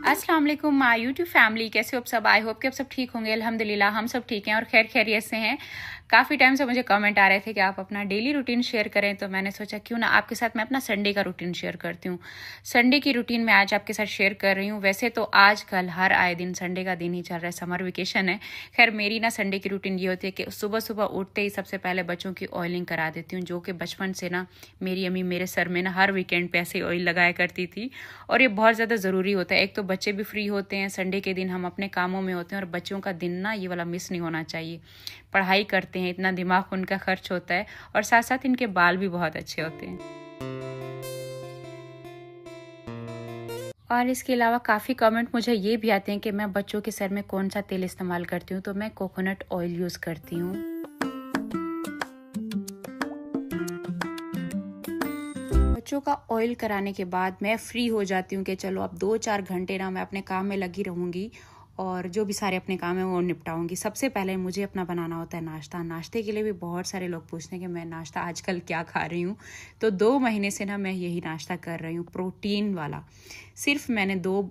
अस्सलाम वालेकुम my YouTube family, कैसे हो आप सब। आई होप कि आप सब ठीक होंगे। अल्हम्दुलिल्लाह हम सब ठीक हैं और खैर खैरियत से हैं। काफ़ी टाइम से मुझे कमेंट आ रहे थे कि आप अपना डेली रूटीन शेयर करें, तो मैंने सोचा क्यों ना आपके साथ मैं अपना संडे का रूटीन शेयर करती हूँ। संडे की रूटीन मैं आज आपके साथ शेयर कर रही हूँ। वैसे तो आजकल हर आए दिन संडे का दिन ही चल रहा है, समर वेकेशन है। खैर मेरी ना संडे की रूटीन ये होती है कि सुबह सुबह उठते ही सबसे पहले बच्चों की ऑयलिंग करा देती हूँ, जो कि बचपन से ना मेरी अम्मी मेरे सर में ना हर वीकेंड पे ऐसे ऑयल लगाया करती थी। और ये बहुत ज़्यादा ज़रूरी होता है। एक तो बच्चे भी फ्री होते हैं, संडे के दिन हम अपने कामों में होते हैं और बच्चों का दिन ना ये वाला मिस नहीं होना चाहिए। पढ़ाई करते हैं, इतना दिमाग उनका खर्च होता है और साथ साथ इनके बाल भी बहुत अच्छे होते हैं। और इसके अलावा काफ़ी कमेंट मुझे ये भी आते हैं कि मैं बच्चों के सर में कौन सा तेल इस्तेमाल करती हूँ, तो मैं कोकोनट ऑयल यूज़ करती हूँ। बच्चों का ऑयल कराने के बाद मैं फ्री हो जाती हूँ कि चलो अब 2-4 घंटे ना मैं अपने काम में लगी रहूँगी और जो भी सारे अपने काम है वो निपटाऊंगी। सबसे पहले मुझे अपना बनाना होता है नाश्ता। नाश्ते के लिए भी बहुत सारे लोग पूछते हैं कि मैं नाश्ता आजकल क्या खा रही हूँ, तो 2 महीने से ना मैं यही नाश्ता कर रही हूँ, प्रोटीन वाला। सिर्फ मैंने 2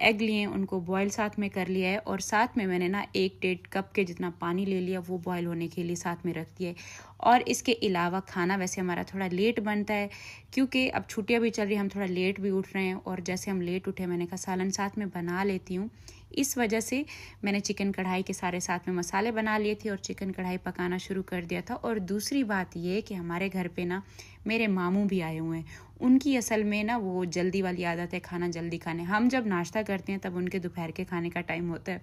एग लिए, उनको बॉयल साथ में कर लिया है और साथ में मैंने ना 1-1.5 कप के जितना पानी ले लिया, वो बॉयल होने के लिए साथ में रख दिया है। और इसके अलावा खाना वैसे हमारा थोड़ा लेट बनता है क्योंकि अब छुट्टियां भी चल रही हैं, हम थोड़ा लेट भी उठ रहे हैं और जैसे हम लेट उठे मैंने कहा सालन साथ में बना लेती हूँ। इस वजह से मैंने चिकन कढ़ाई के सारे साथ में मसाले बना लिए थे और चिकन कढ़ाई पकाना शुरू कर दिया था। और दूसरी बात ये कि हमारे घर पे ना मेरे मामू भी आए हुए हैं। उनकी असल में ना वो जल्दी वाली आदत है, खाना जल्दी खाने। हम जब नाश्ता करते हैं तब उनके दोपहर के खाने का टाइम होता है,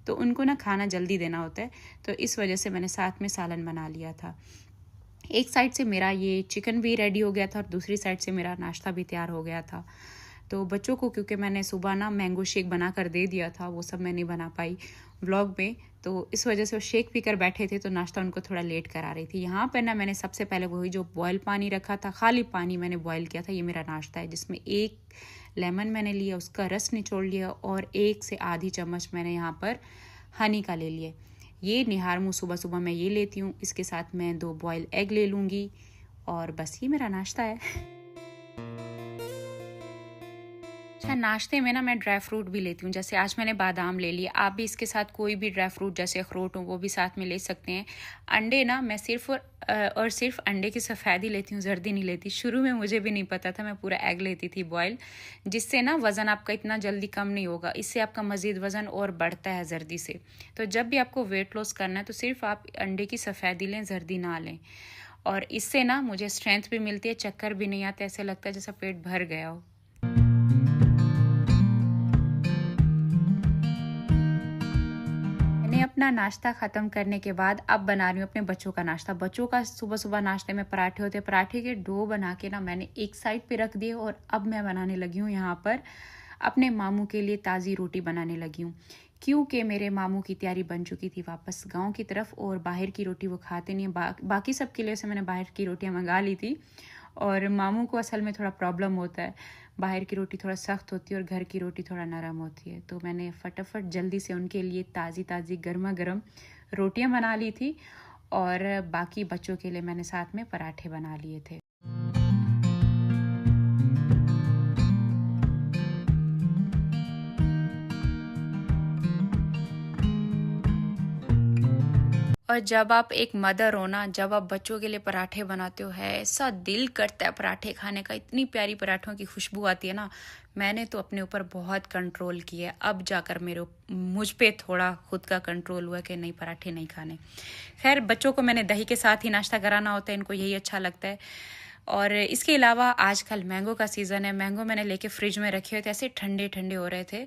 तो उनको ना खाना जल्दी देना होता है। तो इस वजह से मैंने साथ में सालन बना लिया था। एक साइड से मेरा ये चिकन भी रेडी हो गया था और दूसरी साइड से मेरा नाश्ता भी तैयार हो गया था। तो बच्चों को क्योंकि मैंने सुबह ना मैंगो शेक बना कर दे दिया था, वो सब मैं नहीं बना पाई व्लॉग में, तो इस वजह से वो शेक पीकर बैठे थे, तो नाश्ता उनको थोड़ा लेट करा रही थी। यहाँ पर ना मैंने सबसे पहले वही जो बॉयल पानी रखा था, खाली पानी मैंने बॉयल किया था। ये मेरा नाश्ता है जिसमें 1 लेमन मैंने लिया, उसका रस निचोड़ लिया और 1 से आधी चम्मच मैंने यहाँ पर हनी का ले लिया। ये निहार मुँह सुबह सुबह मैं ये लेती हूँ। इसके साथ मैं 2 बॉयल एग ले लूँगी और बस ये मेरा नाश्ता है। अच्छा, नाश्ते में ना मैं ड्राई फ्रूट भी लेती हूँ। जैसे आज मैंने बादाम ले लिया, आप भी इसके साथ कोई भी ड्राई फ्रूट जैसे अखरोट हो वो भी साथ में ले सकते हैं। अंडे ना मैं सिर्फ और सिर्फ अंडे की सफ़ेद ही लेती हूँ, जर्दी नहीं लेती। शुरू में मुझे भी नहीं पता था, मैं पूरा एग लेती थी बॉयल, जिससे ना वज़न आपका इतना जल्दी कम नहीं होगा, इससे आपका मज़ीद वज़न और बढ़ता है जर्दी से। तो जब भी आपको वेट लॉस करना है तो सिर्फ आप अंडे की सफ़ेद ही लें, जर्दी ना लें। और इससे ना मुझे स्ट्रेंथ भी मिलती है, चक्कर भी नहीं आता, ऐसे लगता है जैसा पेट भर गया हो। मैंने अपना नाश्ता ख़त्म करने के बाद अब बना रही हूँ अपने बच्चों का नाश्ता। बच्चों का सुबह सुबह नाश्ते में पराठे होते हैं। पराठे के डो बना के ना मैंने एक साइड पे रख दिए और अब मैं बनाने लगी हूँ यहाँ पर अपने मामू के लिए ताज़ी रोटी बनाने लगी हूँ, क्योंकि मेरे मामू की तैयारी बन चुकी थी वापस गांव की तरफ और बाहर की रोटी वो खाते नहीं हैं। बाकी सब के लिए से मैंने बाहर की रोटियाँ मंगा ली थी और मामू को असल में थोड़ा प्रॉब्लम होता है, बाहर की रोटी थोड़ा सख्त होती है और घर की रोटी थोड़ा नरम होती है। तो मैंने फटाफट जल्दी से उनके लिए ताज़ी ताज़ी गर्मा गर्म रोटियां बना ली थी और बाकी बच्चों के लिए मैंने साथ में पराठे बना लिए थे। और जब आप एक मदर हो ना, जब आप बच्चों के लिए पराठे बनाते हो, है ऐसा दिल करता है पराठे खाने का, इतनी प्यारी पराठों की खुशबू आती है ना। मैंने तो अपने ऊपर बहुत कंट्रोल किया, अब जाकर मुझ पे थोड़ा खुद का कंट्रोल हुआ कि नहीं पराठे नहीं खाने। खैर बच्चों को मैंने दही के साथ ही नाश्ता कराना होता है, इनको यही अच्छा लगता है। और इसके अलावा आजकल मैंगो का सीज़न है, मैंगो मैंने लेके फ्रिज में रखे हुए थे, ऐसे ठंडे ठंडे हो रहे थे।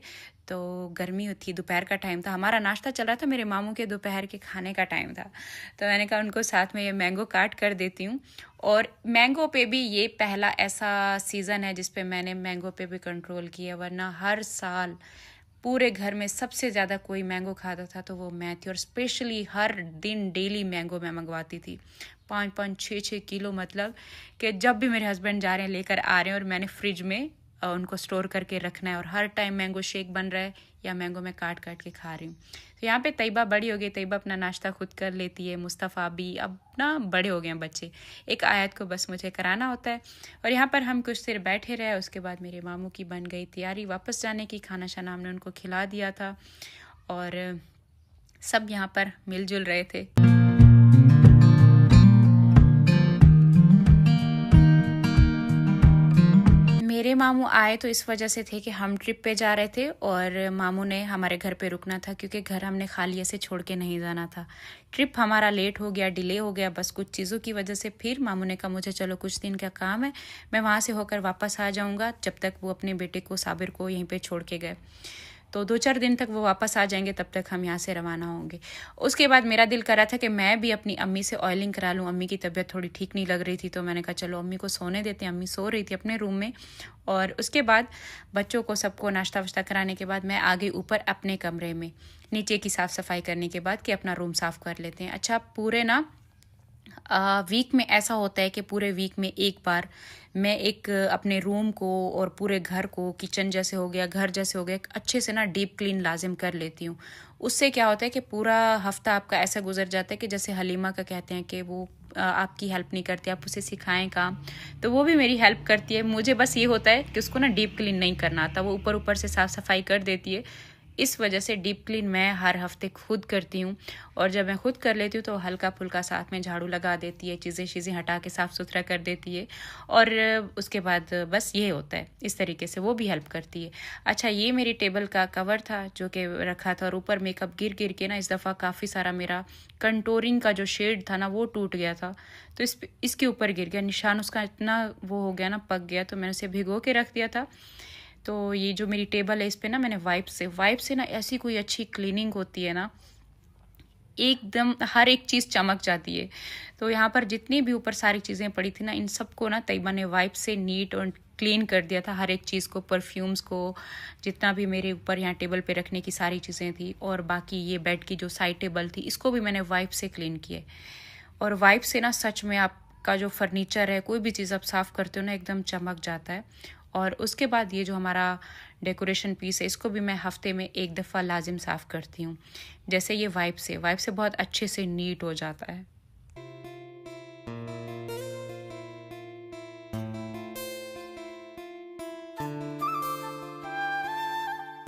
तो गर्मी थी, दोपहर का टाइम था, हमारा नाश्ता चल रहा था, मेरे मामू के दोपहर के खाने का टाइम था। तो मैंने कहा उनको साथ में ये मैंगो काट कर देती हूँ। और मैंगो पे भी ये पहला ऐसा सीज़न है जिस पे मैंने मैंगो पे भी कंट्रोल किया, वरना हर साल पूरे घर में सबसे ज़्यादा कोई मैंगो खाता था तो वो मैं थी। और स्पेशली हर दिन डेली मैंगो मैं मंगवाती थी, 5-5, 6-6 किलो, मतलब कि जब भी मेरे हस्बैंड जा रहे हैं लेकर आ रहे हैं और मैंने फ्रिज में उनको स्टोर करके रखना है, और हर टाइम मैंगो शेक बन रहा है या मैंगो मैं काट काट के खा रही हूँ। तो यहाँ पे तैयबा बड़ी हो गई, तैयबा अपना नाश्ता खुद कर लेती है, मुस्तफ़ा भी, अब ना बड़े हो गए हैं बच्चे, एक आयत को बस मुझे कराना होता है। और यहाँ पर हम कुछ देर बैठे रहे, उसके बाद मेरे मामू की बन गई तैयारी वापस जाने की, खाना शाना हमने उनको खिला दिया था और सब यहाँ पर मिलजुल रहे थे। मेरे मामू आए तो इस वजह से थे कि हम ट्रिप पे जा रहे थे और मामू ने हमारे घर पे रुकना था, क्योंकि घर हमने खाली ऐसे छोड़ के नहीं जाना था। ट्रिप हमारा लेट हो गया, डिले हो गया, बस कुछ चीज़ों की वजह से। फिर मामू ने कहा मुझे चलो कुछ दिन का काम है, मैं वहाँ से होकर वापस आ जाऊँगा, जब तक वो अपने बेटे को साबिर को यहीं पर छोड़ के गए। तो 2-4 दिन तक वो वापस आ जाएंगे, तब तक हम यहाँ से रवाना होंगे। उसके बाद मेरा दिल कर रहा था कि मैं भी अपनी अम्मी से ऑयलिंग करा लूँ। अम्मी की तबीयत थोड़ी ठीक नहीं लग रही थी, तो मैंने कहा चलो अम्मी को सोने देते हैं। अम्मी सो रही थी अपने रूम में, और उसके बाद बच्चों को सबको नाश्ता वाश्ता कराने के बाद मैं आ गई ऊपर अपने कमरे में, नीचे की साफ़ सफाई करने के बाद कि अपना रूम साफ़ कर लेते हैं। अच्छा, पूरे ना वीक में ऐसा होता है कि पूरे वीक में एक बार मैं एक अपने रूम को और पूरे घर को, किचन जैसे हो गया, घर जैसे हो गया, अच्छे से ना डीप क्लीन लाजिम कर लेती हूँ। उससे क्या होता है कि पूरा हफ्ता आपका ऐसा गुजर जाता है कि जैसे हलीमा का कहते हैं कि वो आपकी हेल्प नहीं करती, आप उसे सिखाएं काम, तो वो भी मेरी हेल्प करती है। मुझे बस ये होता है कि उसको ना डीप क्लीन नहीं करना आता, वो ऊपर ऊपर से साफ़ सफाई कर देती है। इस वजह से डीप क्लीन मैं हर हफ्ते खुद करती हूँ, और जब मैं खुद कर लेती हूँ तो हल्का फुल्का साथ में झाड़ू लगा देती है, चीज़ें हटा के साफ़ सुथरा कर देती है, और उसके बाद बस ये होता है। इस तरीके से वो भी हेल्प करती है। अच्छा, ये मेरी टेबल का कवर था जो कि रखा था, और ऊपर मेकअप गिर गिर के ना इस दफ़ा काफ़ी सारा मेरा कंटोरिंग का जो शेड था ना वो टूट गया था, तो इसके ऊपर गिर गया, निशान उसका इतना वो हो गया ना, पक गया, तो मैंने उसे भिगो के रख दिया था। तो ये जो मेरी टेबल है इस पे ना मैंने वाइप से ना ऐसी कोई अच्छी क्लीनिंग होती है ना, एकदम हर एक चीज़ चमक जाती है। तो यहाँ पर जितनी भी ऊपर सारी चीज़ें पड़ी थी ना, इन सबको ना तैयबा ने वाइप से नीट और क्लीन कर दिया था, हर एक चीज़ को, परफ्यूम्स को, जितना भी मेरे ऊपर यहाँ टेबल पे रखने की सारी चीज़ें थी, और बाकी ये बेड की जो साइड टेबल थी इसको भी मैंने वाइप से क्लीन किए। और वाइप से ना सच में आपका जो फर्नीचर है, कोई भी चीज़ आप साफ़ करते हो ना, एकदम चमक जाता है। और उसके बाद ये जो हमारा डेकोरेशन पीस है इसको भी मैं हफ्ते में एक दफ़ा लाजिम साफ़ करती हूँ। जैसे ये वाइप से बहुत अच्छे से नीट हो जाता है।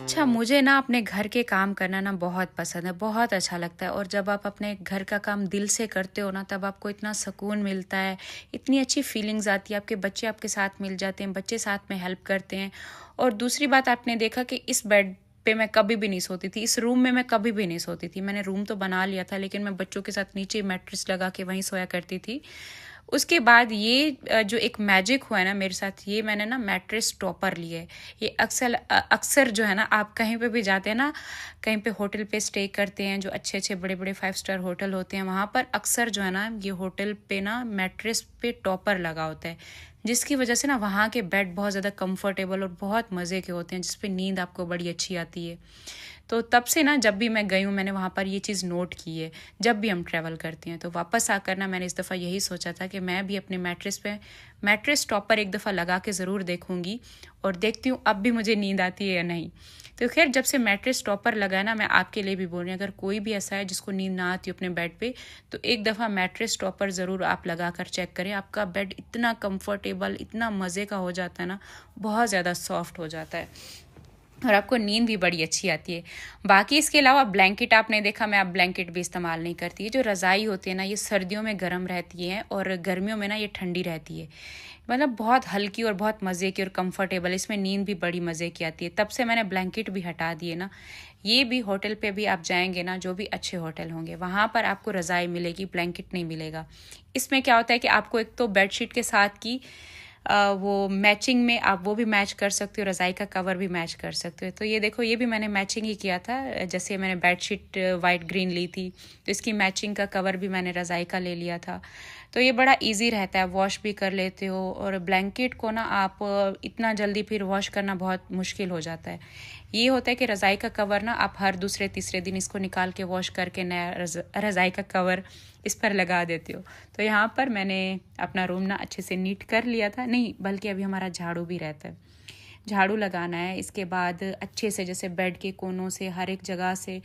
अच्छा, मुझे ना अपने घर के काम करना ना बहुत पसंद है, बहुत अच्छा लगता है। और जब आप अपने घर का काम दिल से करते हो ना, तब आपको इतना सुकून मिलता है, इतनी अच्छी फीलिंग्स आती है। आपके बच्चे आपके साथ मिल जाते हैं, बच्चे साथ में हेल्प करते हैं। और दूसरी बात, आपने देखा कि इस बेड पे मैं कभी भी नहीं सोती थी, इस रूम में मैं कभी भी नहीं सोती थी। मैंने रूम तो बना लिया था, लेकिन मैं बच्चों के साथ नीचे मैट्रेस लगा के वहीं सोया करती थी। उसके बाद ये जो एक मैजिक हुआ है ना मेरे साथ, ये मैंने ना मैट्रेस टॉपर लिए है। ये अक्सर जो है ना, आप कहीं पे भी जाते हैं ना, कहीं पे होटल पे स्टे करते हैं, जो अच्छे अच्छे बड़े बड़े 5 स्टार होटल होते हैं, वहाँ पर अक्सर जो है ना, ये होटल पे ना मैट्रेस पे टॉपर लगा होता है, जिसकी वजह से ना वहाँ के बेड बहुत ज़्यादा कंफर्टेबल और बहुत मज़े के होते हैं, जिसपे नींद आपको बड़ी अच्छी आती है। तो तब से ना जब भी मैं गई हूँ मैंने वहाँ पर ये चीज़ नोट की है। जब भी हम ट्रैवल करते हैं तो वापस आकर ना मैंने इस दफ़ा यही सोचा था कि मैं भी अपने मैट्रेस पे मैट्रेस टॉपर एक दफ़ा लगा के ज़रूर देखूँगी, और देखती हूँ अब भी मुझे नींद आती है या नहीं। तो खैर, जब से मैट्रेस टॉपर लगा है ना, मैं आपके लिए भी बोल रही हूँ, अगर कोई भी ऐसा है जिसको नींद ना आती हो अपने बेड पे, तो एक दफ़ा मैट्रेस टॉपर ज़रूर आप लगा कर चेक करें। आपका बेड इतना कंफर्टेबल, इतना मज़े का हो जाता है ना, बहुत ज़्यादा सॉफ्ट हो जाता है, और आपको नींद भी बड़ी अच्छी आती है। बाकी इसके अलावा ब्लैंकेट, आपने देखा मैं अब ब्लैंकेट भी इस्तेमाल नहीं करती। जो रज़ाई होती है ना, ये सर्दियों में गर्म रहती है और गर्मियों में ना ये ठंडी रहती है। मतलब बहुत हल्की और बहुत मज़े की और कंफर्टेबल, इसमें नींद भी बड़ी मज़े की आती है। तब से मैंने ब्लैंकेट भी हटा दिए ना। ये भी होटल पे भी आप जाएंगे ना, जो भी अच्छे होटल होंगे, वहाँ पर आपको रज़ाई मिलेगी, ब्लैंकेट नहीं मिलेगा। इसमें क्या होता है कि आपको एक तो बेडशीट के साथ की वो मैचिंग में आप वो भी मैच कर सकते हो, रज़ाई का कवर भी मैच कर सकते हो। तो ये देखो, ये भी मैंने मैचिंग ही किया था। जैसे मैंने बेडशीट वाइट ग्रीन ली थी, तो इसकी मैचिंग का कवर भी मैंने रज़ाई का ले लिया था। तो ये बड़ा इजी रहता है, वॉश भी कर लेते हो। और ब्लैंकेट को ना आप इतना जल्दी फिर वॉश करना बहुत मुश्किल हो जाता है। ये होता है कि रज़ाई का कवर ना आप हर दूसरे तीसरे दिन इसको निकाल के वॉश करके नया रज़ाई का कवर इस पर लगा देते हो। तो यहाँ पर मैंने अपना रूम ना अच्छे से नीट कर लिया था, नहीं बल्कि अभी हमारा झाड़ू भी रहता है। झाड़ू लगाना है। इसके बाद अच्छे से जैसे बेड के कोनों से हर एक जगह से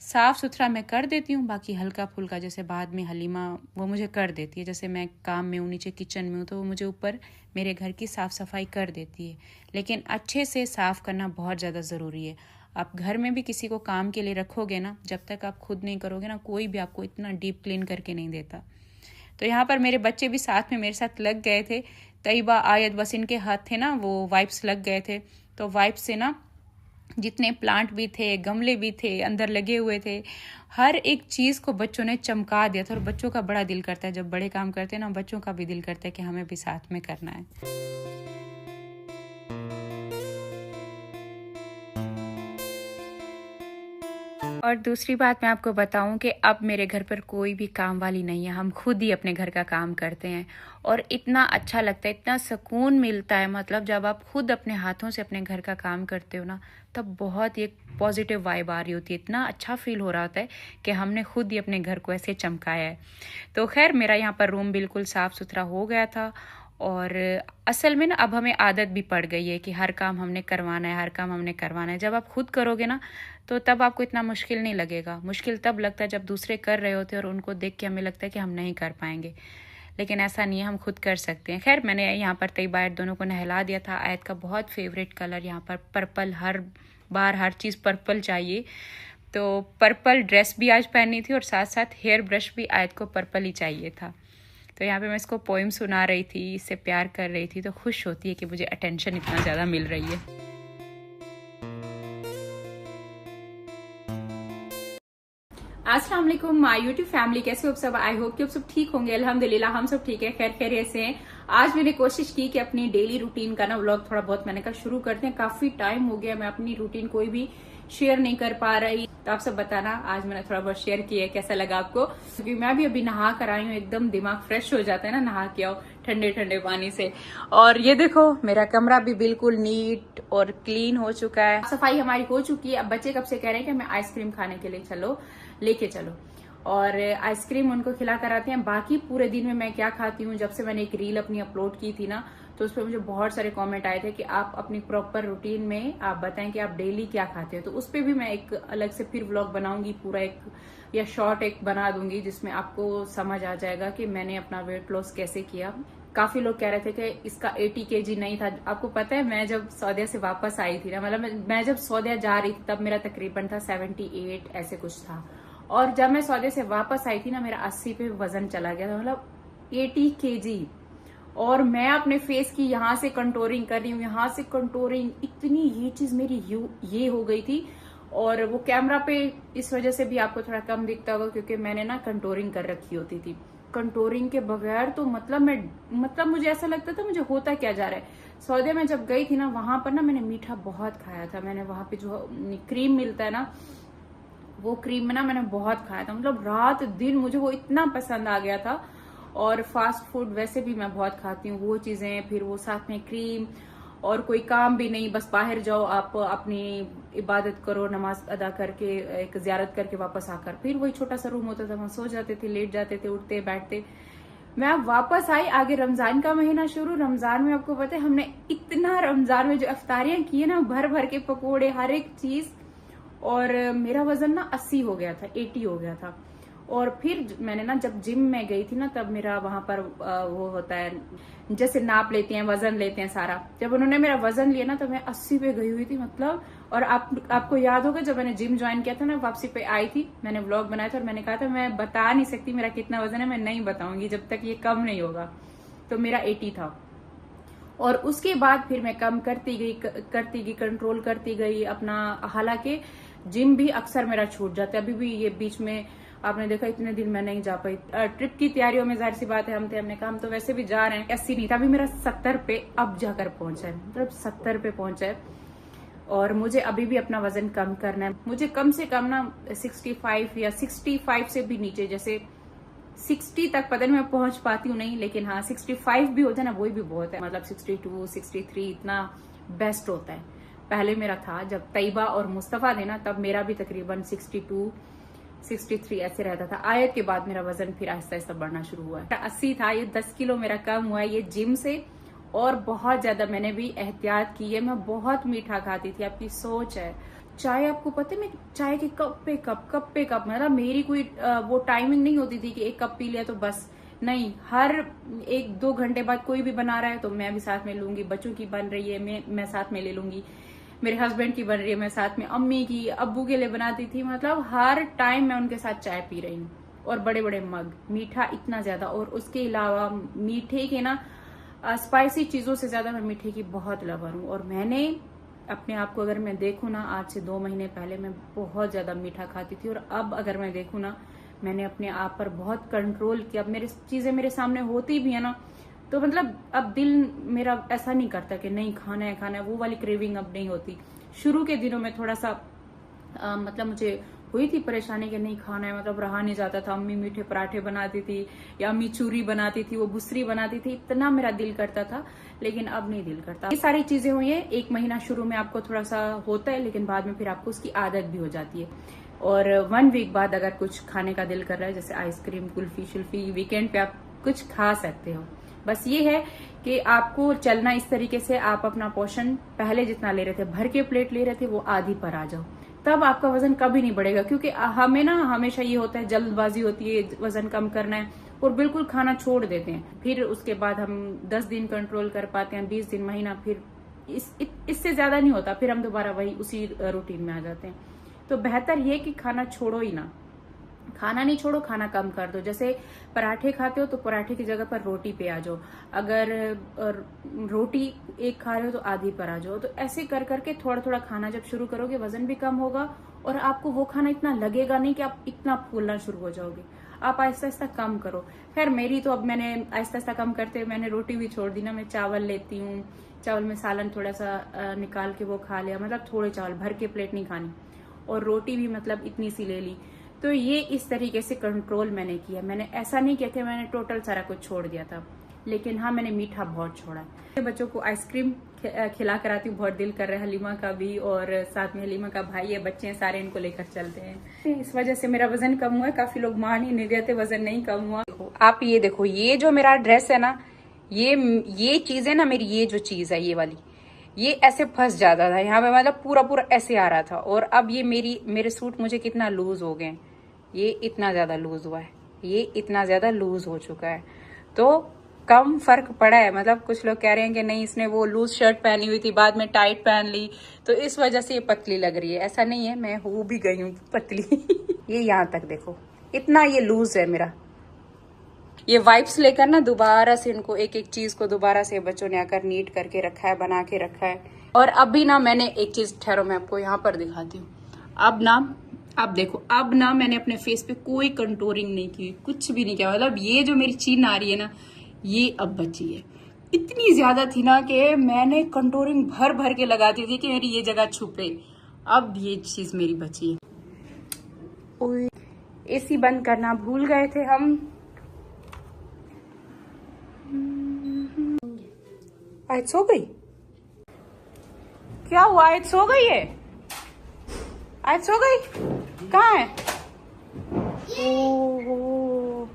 साफ़ सुथरा मैं कर देती हूँ। बाकी हल्का फुल्का जैसे बाद में हलीमा वो मुझे कर देती है, जैसे मैं काम में हूँ, नीचे किचन में हूँ, तो वो मुझे ऊपर मेरे घर की साफ़ सफाई कर देती है। लेकिन अच्छे से साफ़ करना बहुत ज़्यादा ज़रूरी है। आप घर में भी किसी को काम के लिए रखोगे ना, जब तक आप खुद नहीं करोगे ना, कोई भी आपको इतना डीप क्लीन करके नहीं देता। तो यहाँ पर मेरे बच्चे भी साथ में मेरे साथ लग गए थे। तैयबा, आयत, बस इनके हाथ थे ना वो वाइप्स लग गए थे, तो वाइप्स से ना जितने प्लांट भी थे, गमले भी थे, अंदर लगे हुए थे, हर एक चीज़ को बच्चों ने चमका दिया था। और बच्चों का बड़ा दिल करता है, जब बड़े काम करते हैं ना, बच्चों का भी दिल करता है कि हमें भी साथ में करना है। और दूसरी बात मैं आपको बताऊं कि अब मेरे घर पर कोई भी काम वाली नहीं है, हम खुद ही अपने घर का काम करते हैं। और इतना अच्छा लगता है, इतना सुकून मिलता है, मतलब जब आप खुद अपने हाथों से अपने घर का काम करते हो ना, तब बहुत ही एक पॉजिटिव वाइब आ रही होती है। इतना अच्छा फील हो रहा होता है कि हमने खुद ही अपने घर को ऐसे चमकाया है। तो खैर मेरा यहाँ पर रूम बिल्कुल साफ़ सुथरा हो गया था। और असल में ना अब हमें आदत भी पड़ गई है कि हर काम हमने करवाना है, हर काम हमने करवाना है। जब आप खुद करोगे ना, तो तब आपको इतना मुश्किल नहीं लगेगा। मुश्किल तब लगता है जब दूसरे कर रहे होते हैं और उनको देख के हमें लगता है कि हम नहीं कर पाएंगे। लेकिन ऐसा नहीं है, हम खुद कर सकते हैं। खैर मैंने यहाँ पर तैयबा आयत दोनों को नहला दिया था। आयत का बहुत फेवरेट कलर यहाँ पर पर्पल, हर बार हर चीज़ पर्पल चाहिए, तो पर्पल ड्रेस भी आज पहनी थी और साथ साथ हेयर ब्रश भी आयत को पर्पल ही चाहिए था। तो यहाँ पे मैं इसको पोइम सुना रही थी, इससे प्यार कर रही थी, तो खुश होती है कि मुझे अटेंशन इतना ज़्यादा मिल रही है। अस्सलाम वालेकुम माय यूट्यूब फैमिली, कैसे हो आप सब? आई होप कि आप सब ठीक होंगे। अल्हम्दुलिल्लाह हम सब ठीक है, खैर खैरियत से हैं। आज मैंने कोशिश की कि अपनी डेली रूटीन का ना व्लॉग थोड़ा बहुत मैंने कहा शुरू करते हैं। काफी टाइम हो गया मैं अपनी रूटीन कोई भी शेयर नहीं कर पा रही, तो आप सब बताना आज मैंने थोड़ा बहुत शेयर किया है, कैसा लगा आपको? क्योंकि मैं भी अभी नहा कर आई हूँ, एकदम दिमाग फ्रेश हो जाता है ना नहा के आओ ठंडे ठंडे पानी से। और ये देखो मेरा कमरा भी बिल्कुल नीट और क्लीन हो चुका है, सफाई हमारी हो चुकी है। अब बच्चे कब से कह रहे हैं कि हमें आइसक्रीम खाने के लिए चलो, लेके चलो, और आइसक्रीम उनको खिला कर आते हैं। बाकी पूरे दिन में मैं क्या खाती हूँ, जब से मैंने एक रील अपनी अपलोड की थी ना, तो उस पर मुझे बहुत सारे कमेंट आए थे कि आप अपनी प्रॉपर रूटीन में आप बताएं कि आप डेली क्या खाते हो। तो उस पर भी मैं एक अलग से फिर व्लॉग बनाऊंगी, पूरा एक या शॉर्ट एक बना दूंगी, जिसमें आपको समझ आ जाएगा कि मैंने अपना वेट लॉस कैसे किया। काफी लोग कह रहे थे कि इसका 80 kg नहीं था। आपको पता है मैं जब सऊदीया से वापस आई थी ना, मतलब मैं जब सऊदीया जा रही थी तब मेरा तकरीबन था 78 ऐसे कुछ था। और जब मैं सऊदीया से वापस आई थी ना, मेरा 80 पे वजन चला गया था, मतलब 80 kg। और मैं अपने फेस की यहाँ से कंटोरिंग कर रही हूँ, यहाँ से कंटोरिंग, इतनी ये चीज मेरी ये हो गई थी। और वो कैमरा पे इस वजह से भी आपको थोड़ा कम दिखता होगा, क्योंकि मैंने ना कंटोरिंग कर रखी होती थी। कंटोरिंग के बगैर तो मतलब मुझे ऐसा लगता था मुझे होता क्या जा रहा है। सऊदीया में जब गई थी ना, वहां पर ना मैंने मीठा बहुत खाया था। मैंने वहां पे जो क्रीम मिलता है ना, वो क्रीम में ना मैंने बहुत खाया था, मतलब रात दिन मुझे वो इतना पसंद आ गया था। और फास्ट फूड वैसे भी मैं बहुत खाती हूँ, वो चीजें, फिर वो साथ में क्रीम, और कोई काम भी नहीं, बस बाहर जाओ आप अपनी इबादत करो, नमाज अदा करके एक जियारत करके वापस आकर फिर वही छोटा सा रूम होता था, वहां सो जाते थे, लेट जाते थे, उठते बैठते। मैं वापस आई, आगे रमजान का महीना शुरू। रमजान में आपको पता है हमने इतना रमजान में जो इफ्तारियां की है ना, भर भर के पकोड़े, हर एक चीज। और मेरा वजन ना 80 हो गया था, 80 हो गया था। और फिर मैंने ना जब जिम में गई थी ना, तब मेरा वहां पर वो होता है जैसे नाप लेते हैं, वजन लेते हैं सारा। जब उन्होंने मेरा वजन लिया ना, तो मैं 80 पे गई हुई थी, मतलब। और आपको याद होगा जब मैंने जिम ज्वाइन किया था ना, वापसी पे आई थी, मैंने व्लॉग बनाया था और मैंने कहा था मैं बता नहीं सकती मेरा कितना वजन है, मैं नहीं बताऊंगी जब तक ये कम नहीं होगा। तो मेरा 80 था। और उसके बाद फिर मैं कम करती गई, कंट्रोल करती गई अपना। हालांकि जिम भी अक्सर मेरा छूट जाता है, अभी भी ये बीच में आपने देखा इतने दिन मैं नहीं जा पाई। ट्रिप की तैयारियों में जाहिर सी बात है हमने कहा हम तो वैसे भी जा रहे हैं। 80 नहीं था, अभी मेरा 70 पे अब जाकर पहुंचा है, मतलब 70 पे पहुंचा है। और मुझे अभी भी अपना वजन कम करना है। मुझे कम से कम ना 65 या 65 से भी नीचे, जैसे 60 तक पता नहीं मैं पहुंच पाती हूँ नहीं, लेकिन हाँ 65 भी हो जाए ना, वही भी बहुत है। मतलब 62, 63 इतना बेस्ट होता है। पहले मेरा था जब तैयबा और मुस्तफा थे ना, तब मेरा भी तकरीबन 62, 63 ऐसे रहता था। आयत के बाद मेरा वजन फिर आहिस्ता आहिस्ता बढ़ना शुरू हुआ है। 80 था, ये 10 किलो मेरा कम हुआ है, ये जिम से और बहुत ज्यादा मैंने भी एहतियात की है। मैं बहुत मीठा खाती थी, आपकी सोच है। चाय, आपको पता है मैं चाय के कप पे कप मतलब मेरी कोई वो टाइमिंग नहीं होती थी कि एक कप पी लिया तो बस, नहीं, हर 1-2 घंटे बाद कोई भी बना रहा है तो मैं भी साथ में लूंगी, बच्चों की बन रही है मैं साथ में ले लूंगी, मेरे हस्बैंड की बन रही है मैं साथ में, अम्मी की, अब्बू के लिए बनाती थी, मतलब हर टाइम मैं उनके साथ चाय पी रही हूँ। और बड़े बड़े मग, मीठा इतना ज्यादा। और उसके अलावा मीठे के ना स्पाइसी चीजों से ज्यादा मैं मीठे की बहुत लवर हूँ। और मैंने अपने आप को अगर मैं देखूँ ना, आज से 2 महीने पहले मैं बहुत ज्यादा मीठा खाती थी, और अब अगर मैं देखूँ ना, मैंने अपने आप पर बहुत कंट्रोल किया। अब मेरे चीजें मेरे सामने होती भी है ना, तो मतलब अब दिल मेरा ऐसा नहीं करता कि नहीं खाना है, वो वाली क्रेविंग अब नहीं होती। शुरू के दिनों में थोड़ा सा मतलब मुझे हुई थी परेशानी कि नहीं खाना है, मतलब रहा नहीं जाता था। अम्मी मीठे पराठे बनाती थी या अम्मी चूरी बनाती थी, वो बुसरी बनाती थी, इतना मेरा दिल करता था, लेकिन अब नहीं दिल करता। ये सारी चीजें हुई है। 1 महीना शुरू में आपको थोड़ा सा होता है, लेकिन बाद में फिर आपको उसकी आदत भी हो जाती है। और 1 वीक बाद अगर कुछ खाने का दिल कर रहा है, जैसे आइसक्रीम, कुल्फी शुल्फी, वीकेंड पे आप कुछ खा सकते हो। बस ये है कि आपको चलना इस तरीके से, आप अपना पोर्शन पहले जितना ले रहे थे, भर के प्लेट ले रहे थे, वो आधी पर आ जाओ, तब आपका वजन कभी नहीं बढ़ेगा। क्योंकि हमें ना हमेशा ये होता है, जल्दबाजी होती है, वजन कम करना है, और बिल्कुल खाना छोड़ देते हैं। फिर उसके बाद हम 10 दिन कंट्रोल कर पाते हैं, 20 दिन, महीना, फिर इससे ज्यादा नहीं होता, फिर हम दोबारा वही उसी रूटीन में आ जाते हैं। तो बेहतर ये कि खाना छोड़ो ही ना, खाना नहीं छोड़ो, खाना कम कर दो। जैसे पराठे खाते हो तो पराठे की जगह पर रोटी पे आ जाओ, अगर रोटी एक खा रहे हो तो आधी पर आ जाओ। तो ऐसे कर करके थोड़ा थोड़ा खाना जब शुरू करोगे, वजन भी कम होगा, और आपको वो खाना इतना लगेगा नहीं कि आप इतना फूलना शुरू हो जाओगे। आप आहिस्ता आहिस्ता कम करो। खैर मेरी तो अब मैंने आहिस्ता आहिस्ता कम करते हुए मैंने रोटी भी छोड़ दी ना। मैं चावल लेती हूँ, चावल में सालन थोड़ा सा निकाल के वो खा लिया, मतलब थोड़े चावल, भर के प्लेट नहीं खानी, और रोटी भी मतलब इतनी सी ले ली। तो ये इस तरीके से कंट्रोल मैंने किया। मैंने ऐसा नहीं किया कि मैंने टोटल सारा कुछ छोड़ दिया था, लेकिन हाँ मैंने मीठा बहुत छोड़ा है। बच्चों को आइसक्रीम खिला कर आती हूँ, बहुत दिल कर रहा है हलीमा का भी, और साथ में हलीमा का भाई है, बच्चे हैं सारे, इनको लेकर चलते हैं। इस वजह से मेरा वजन कम हुआ है। काफी लोग मान ही नहीं देते वजन नहीं कम हुआ। आप ये देखो, ये जो मेरा ड्रेस है ना, ये चीज है ना मेरी, ये जो चीज है ये वाली, ये ऐसे फंस जाता था यहाँ पे, मतलब पूरा पूरा ऐसे आ रहा था। और अब ये मेरे सूट मुझे कितना लूज हो गए, ये इतना ज्यादा लूज हुआ है, ये इतना ज्यादा लूज हो चुका है। तो कम फर्क पड़ा है। मतलब कुछ लोग कह रहे हैं कि नहीं इसने वो लूज शर्ट पहनी हुई थी, बाद में टाइट पहन ली, तो इस वजह से ये पतली लग रही है। ऐसा नहीं है, मैं हो भी गई हूँ पतली। ये यहाँ तक देखो, इतना ये लूज है मेरा। ये वाइप्स लेकर ना दोबारा से इनको एक एक चीज को दोबारा से बच्चों ने आकर नीट करके रखा है, बना के रखा है। और अभी ना मैंने एक चीज, ठहरो मैं आपको यहाँ पर दिखाती हूँ। अब देखो, अब ना मैंने अपने फेस पे कोई कंटूरिंग नहीं की, कुछ भी नहीं किया। मतलब ये जो मेरी चीन आ रही है ना, ये अब बची है। इतनी ज्यादा थी ना कि मैंने कंटूरिंग भर भर के लगाती थी कि मेरी ये जगह छुपे। अब ये चीज मेरी बची है। ओए, एसी बंद करना भूल गए थे हम। आज सो गई? क्या हुआ, आज सो गई है? आज सो गई? कहाँ है? ओह,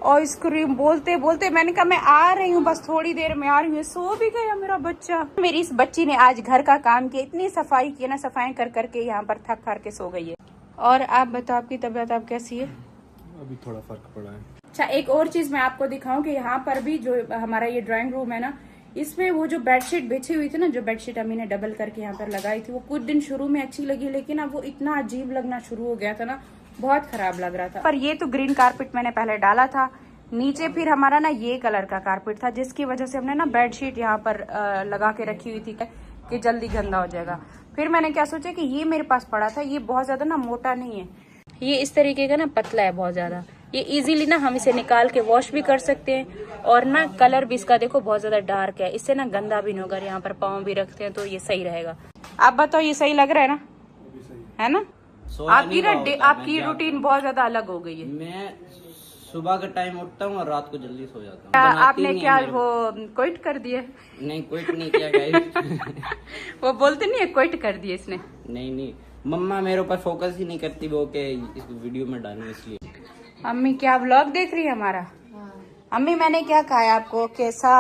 आइसक्रीम बोलते बोलते मैंने कहा मैं आ रही हूँ, बस थोड़ी देर में आ रही हूँ। सो भी गया मेरा बच्चा। मेरी इस बच्ची ने आज घर का काम किया, इतनी सफाई की ना, सफाई कर करके यहाँ पर थक कर के सो गई है। और आप बताओ, आपकी तबीयत आप कैसी है? अभी थोड़ा फर्क पड़ा है। अच्छा, एक और चीज मैं आपको दिखाऊं कि यहाँ पर भी जो हमारा ये ड्राइंग रूम है ना, इसमें वो जो बेडशीट बिछी हुई थी ना, जो बेडशीट अम्मी ने डबल करके यहाँ पर लगाई थी, वो कुछ दिन शुरू में अच्छी लगी, लेकिन अब वो इतना अजीब लगना शुरू हो गया था ना, बहुत खराब लग रहा था। पर ये तो ग्रीन कारपेट मैंने पहले डाला था नीचे, फिर हमारा ना ये कलर का कारपेट था, जिसकी वजह से हमने ना बेडशीट यहाँ पर लगा के रखी हुई थी कि जल्दी गंदा हो जाएगा। फिर मैंने क्या सोचा कि ये मेरे पास पड़ा था, ये बहुत ज्यादा ना मोटा नहीं है, ये इस तरीके का ना पतला है बहुत ज्यादा। ये इजीली ना हम इसे निकाल के वॉश भी कर सकते हैं, और ना कलर भी इसका देखो बहुत ज्यादा डार्क है, इससे ना गंदा भी नहीं होगा। यहाँ पर पाँव भी रखते हैं तो ये सही रहेगा। आप बताओ, ये सही लग रहा है ना? है ना? आपकी रूटीन बहुत ज्यादा अलग हो गई है। मैं सुबह का टाइम उठता हूँ और रात को जल्दी सो जाता हूँ। आपने क्या वो क्विट कर दिया? नहीं, क्विट नहीं किया गाइस। वो बोलते नहीं है क्विट कर दिया इसने। नहीं, मम्मा मेरे ऊपर फोकस ही नहीं करती वो के इस वीडियो में डालूं, इसलिए। अम्मी क्या व्लॉग देख रही है हमारा? अम्मी मैंने क्या कहा है आपको, कैसा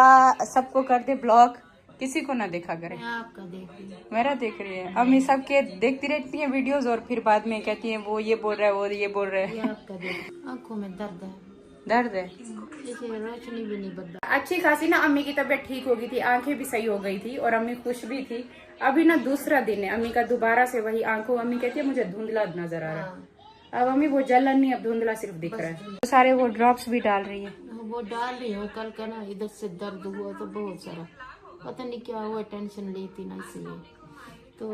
सबको कर दे ब्लॉग, किसी को ना देखा करे। आपका देख रही है। मेरा देख रही है अम्मी, सबके देखती रहती हैं वीडियोस और फिर बाद में कहती हैं वो ये बोल रहा है, वो ये बोल रहा है। ये आपका देख, आंखों में दर्द है, दर्द है, इसे रोशनी भी नहीं बदला। अच्छी खासी ना अम्मी की तबीयत ठीक हो गई थी, आंखें भी सही हो गई थी और अम्मी खुश भी थी। अभी ना दूसरा दिन है अम्मी का दोबारा से वही आंखों, अम्मी कहती है मुझे धुंधला नजर आ रहा है। अब अम्मी वो जलन नहीं, अब धुंधला सिर्फ दिख रहा है। तो सारे वो ड्रॉप्स भी डाल रही है। वो डाल रही हूँ, कल का ना इधर से दर्द हुआ तो बहुत सारा, पता नहीं क्या हुआ, टेंशन ली थी ना इसलिए, तो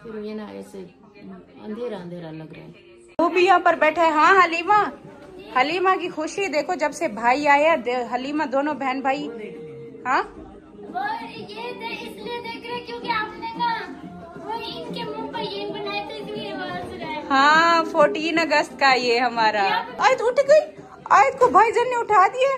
फिर ये ना ऐसे अंधेरा अंधेरा लग रहा है। वो भी यहाँ पर बैठा है। हाँ हलीमा, हलीमा की खुशी देखो जब से भाई आया, हलीमा दोनों बहन भाई। हाँ वो ये इसलिए देख रहे क्योंकि आपने ना वो इनके मुंह पर ये बनाए थे इसलिए वो हंस रहा है। हाँ 14 अगस्त का ये हमारा। आयत उठ गई, आयत को भाईजान ने उठा दिया।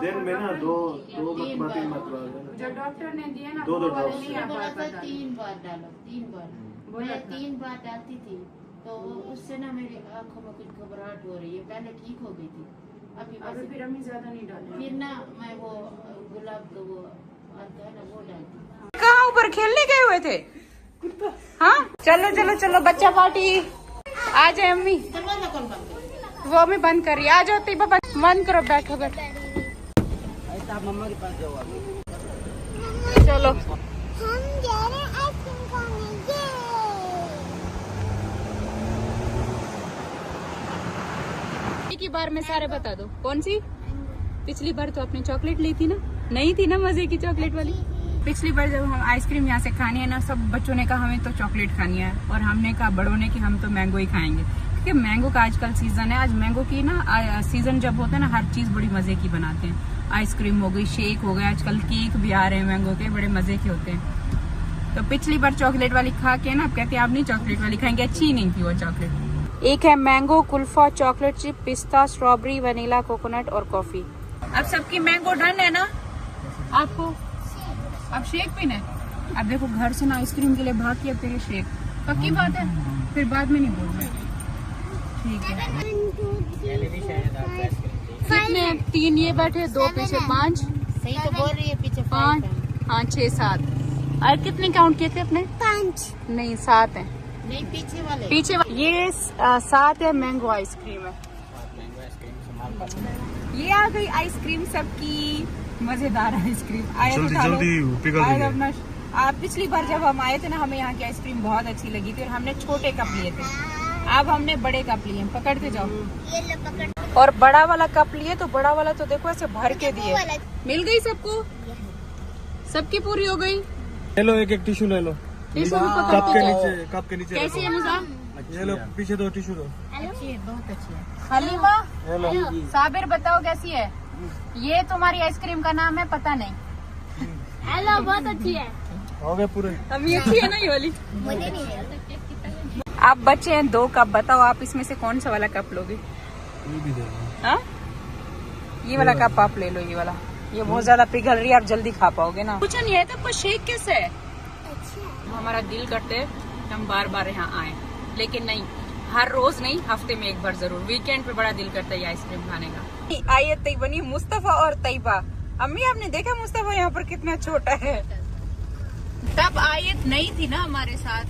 दिन में ना दो तीन मात्रा जो डॉक्टर ने दिया ना दो ड्रॉप्स। बोला था 3 बार डालो, 3 बार, मैं 3 बार डालती थी तो उससे ना मेरी आंखों में कुछ घबराहट हो रही है, पहले ठीक हो गई थी, अभी फिर अम्मी ज्यादा नहीं डाले। फिर ना मैं वो गुलाब का वो आता है ना वो डालती। कहाँ ऊपर खेलने गए हुए थे? हाँ चलो चलो चलो बच्चा पार्टी। आ जाए अम्मी, दरवाजा कौन बंद करे? वो अम्मी बंद करिए। आ जाओ तीबा, बंद करो, बैठो बैठो। ऐसा आप मम्मा के पास जाओ अभी। चलो हम जा रहे हैं आइसक्रीम खाने। एक ही बार में सारे बता दो। कौन सी? पिछली बार तो आपने चॉकलेट ली थी ना, नहीं थी ना मजे की चॉकलेट वाली? पिछली बार जब हम आइसक्रीम यहाँ से खानी है ना, सब बच्चों ने कहा हमें तो चॉकलेट खानी है और हमने कहा बड़ों ने कि हम तो मैंगो ही खाएंगे, क्योंकि मैंगो का आजकल सीजन है। आज मैंगो की ना सीजन जब होता है ना, हर चीज बड़ी मजे की बनाते हैं। आइसक्रीम हो गई, शेक हो गया, आजकल केक भी आ रहे हैं मैंगो के, बड़े मजे के होते हैं। तो पिछली बार चॉकलेट वाली खा के ना, अब कहते हैं आप नहीं चॉकलेट वाली खाएंगे, अच्छी नहीं थी वो चॉकलेट। एक है मैंगो कुल्फा, चॉकलेट चिप, पिस्ता, स्ट्रॉबेरी, वनीला, कोकोनट और कॉफी। अब सबकी मैंगो डन है ना? आपको अब शेक पीना है? अब देखो घर से ना आइसक्रीम के लिए भाग के अब तेरे शेक, पक्की बात है, फिर बाद में नहीं बोल रहे। ठीक है, कितने? 3 ये बैठे, 2 पीछे, 5। सही तो बोल रही है, पीछे 5, हाँ 6, 7। और कितने काउंट किए थे अपने? 5 नहीं 7 है नहीं, पीछे वाले पीछे ये 7 है। मैंगो आइसक्रीम है। ये आ गई आइसक्रीम सबकी, मजेदार आइसक्रीम। जल्दी पिघल रही है। आप पिछली बार जब हम आए थे ना, हमें यहाँ की आइसक्रीम बहुत अच्छी लगी थी और हमने छोटे कप लिए थे, अब हमने बड़े कप लिए। पकड़ते जाओ। ये लो पकड़। और बड़ा वाला कप लिए तो बड़ा वाला तो देखो ऐसे भर के दिए। मिल गई सबको, सबकी पूरी हो गई। ले लो, एक टिश्यू ले लो। टिश्यू भी कप पकड़ते के जाओ। नीचे, कप के नीचे कैसी है रखो। मुजा? ये लो, पीछे दो टिश्यू दो। अच्छी है, बहुत अच्छी है। हलीमा, ये लो। साबिर बताओ कैसी है? ये तुम्हारी आइसक्रीम का नाम है, पता नहीं। हेलो, बहुत अच्छी है। हो गए पूरे। अम्मी अच्छी है ना ये वाली? मुझे नहीं है। आप बच्चे हैं 2 कप, बताओ आप इसमें से कौन सा वाला कप लोगे? ये भी दे दो। हाँ ये वाला कप आप ले लो, ये वाला। ये बहुत ज्यादा पिघल रही है, आप जल्दी खा पाओगे ना। कुछ नहीं है तो आपको शेक कैसे है? हमारा दिल करते है कि हम बार बार यहाँ आए, लेकिन नहीं, हर रोज नहीं, हफ्ते में एक बार जरूर। वीकेंड पे बड़ा दिल करता है आइसक्रीम खाने का। आयत तैयबनी, मुस्तफा और तैयबा। अम्मी आपने देखा मुस्तफा यहाँ पर कितना छोटा है? तब आयत नहीं थी ना हमारे साथ।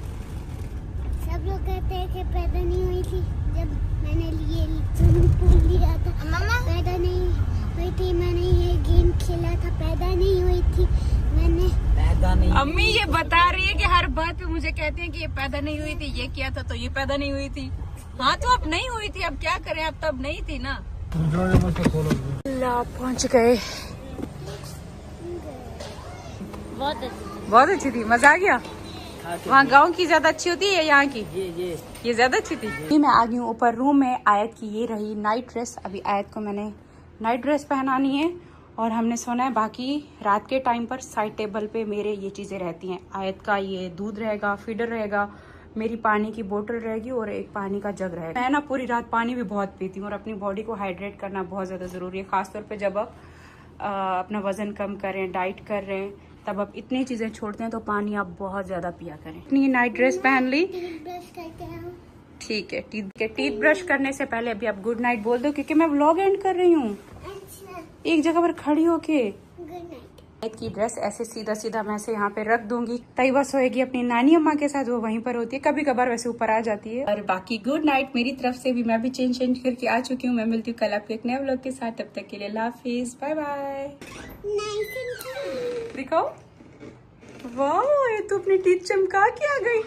सब लोग कहते हैं कि पैदा नहीं हुई थी जब मैंने ये स्विमिंग पूल लिया था। मम्मा पैदा नहीं हुई थी, मैंने ये गेम खेला था, पैदा नहीं हुई थी मैंने। पैदा नहीं। अम्मी ये बता रही है कि हर बात पे मुझे कहते हैं कि ये पैदा नहीं हुई थी, ये किया था तो ये पैदा नहीं हुई थी। हाँ तो अब नहीं हुई थी, अब क्या करें, अब तब नहीं थी ना। पहुँच गए। बहुत अच्छी थी, मजा आ गया। वहाँ गांव की ज्यादा अच्छी होती है या यहाँ की? ये ज्यादा अच्छी थी। मैं आ गई हूँ ऊपर रूम में। आयत की ये रही नाइट ड्रेस। अभी आयत को मैंने नाइट ड्रेस पहनानी है और हमने सोना है। बाकी रात के टाइम पर साइड टेबल पे मेरे ये चीजें रहती हैं। आयत का ये दूध रहेगा, फीडर रहेगा, मेरी पानी की बोतल रहेगी और एक पानी का जग रहेगा। मैं ना पूरी रात पानी भी बहुत पीती हूँ और अपनी बॉडी को हाइड्रेट करना बहुत ज्यादा जरूरी है, खासतौर पे जब आप अपना वजन कम कर रहे हैं, डाइट कर रहे हैं, तब आप इतनी चीजें छोड़ते हैं तो पानी आप बहुत ज्यादा पिया करें। इतनी नाइट ड्रेस पहन ली, ब्रश करते हैं। ठीक है। टीथ ब्रश करने से पहले अभी आप गुड नाइट बोल दो, क्योंकि मैं व्लॉग एंड कर रही हूँ। एक जगह पर खड़ी होके। Good night. की ड्रेस ऐसे सीधा सीधा मैं से यहाँ पे रख दूंगी। तैयबा सोएगी अपनी नानी अम्मा के साथ, वो वहीं पर होती है, कभी कभार वैसे ऊपर आ जाती है। और बाकी गुड नाइट मेरी तरफ से भी, मैं भी चेंज करके आ चुकी हूँ। मैं मिलती हूँ कल आपको एक नए व्लॉग के साथ, तब तक के लिए अल्लाह हाफिज, बाय बाय। दिखाओ, वाह ये तो अपनी टीथ चमका के आ गई।